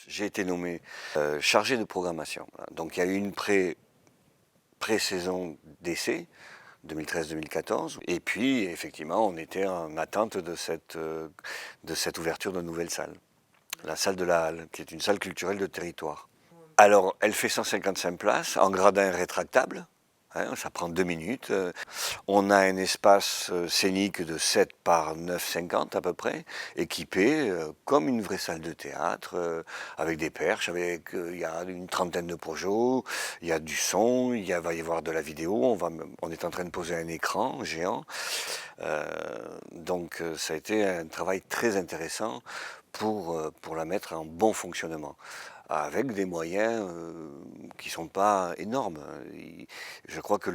j'ai été nommé chargé de programmation. Voilà. Donc il y a eu une pré-saison d'essai, 2013-2014. Et puis, effectivement, on était en attente de cette ouverture de nouvelle salle. La salle de la Halle, qui est une salle culturelle de territoire. Alors, elle fait 155 places, en gradin rétractable. Hein, ça prend 2 minutes. On a un espace scénique de 7 par 9,50 à peu près, équipé comme une vraie salle de théâtre, avec des perches, il y a une trentaine de projets, il y a du son, va y avoir de la vidéo, on est en train de poser un écran géant. Donc ça a été un travail très intéressant pour la mettre en bon fonctionnement, avec des moyens qui ne sont pas énormes. Je crois que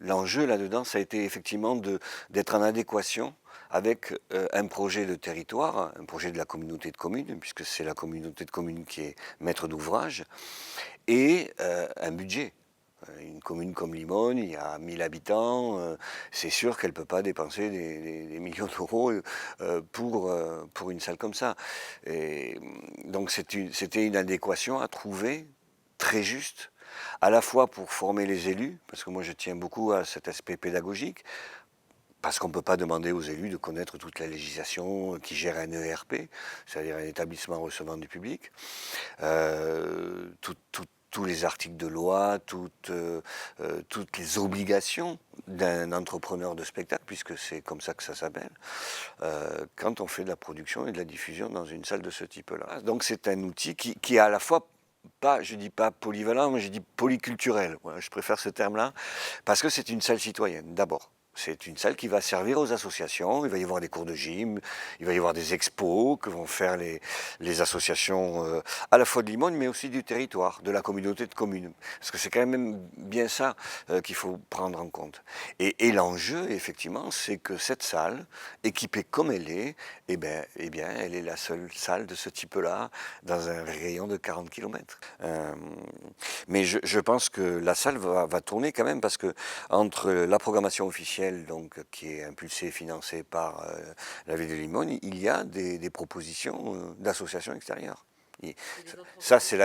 l'enjeu là-dedans, ça a été effectivement d'être en adéquation avec un projet de territoire, un projet de la communauté de communes, puisque c'est la communauté de communes qui est maître d'ouvrage, et un budget. Une commune comme Limone, il y a 1000 habitants, c'est sûr qu'elle ne peut pas dépenser des millions d'euros pour une salle comme ça. Et donc c'était une adéquation à trouver très juste, à la fois pour former les élus, parce que moi je tiens beaucoup à cet aspect pédagogique, parce qu'on ne peut pas demander aux élus de connaître toute la législation qui gère un ERP, c'est-à-dire un établissement recevant du public, tous les articles de loi, toutes les obligations d'un entrepreneur de spectacle, puisque c'est comme ça que ça s'appelle, quand on fait de la production et de la diffusion dans une salle de ce type-là. Donc c'est un outil qui est à la fois pas, je dis pas polyvalent, mais je dis polyculturel. Voilà, je préfère ce terme-là, parce que c'est une salle citoyenne, d'abord. C'est une salle qui va servir aux associations, il va y avoir des cours de gym, il va y avoir des expos que vont faire les associations à la fois de Limone, mais aussi du territoire, de la communauté de communes. Parce que c'est quand même bien ça qu'il faut prendre en compte. Et l'enjeu, effectivement, c'est que cette salle, équipée comme elle est, elle est la seule salle de ce type-là dans un rayon de 40 km. Mais je pense que la salle va tourner quand même, parce que entre la programmation officielle, donc, qui est impulsée et financée par la ville de Limone, il y a des propositions d'associations extérieures. Ça, c'est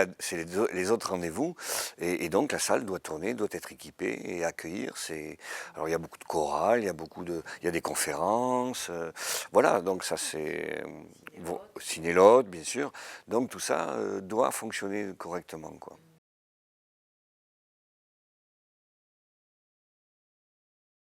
les autres rendez-vous. Et donc, la salle doit tourner, doit être équipée et accueillir. Alors, il y a beaucoup de chorales, il y a des conférences. Voilà, donc ça, c'est... Cinélote, bien sûr. Donc, tout ça doit fonctionner correctement, quoi.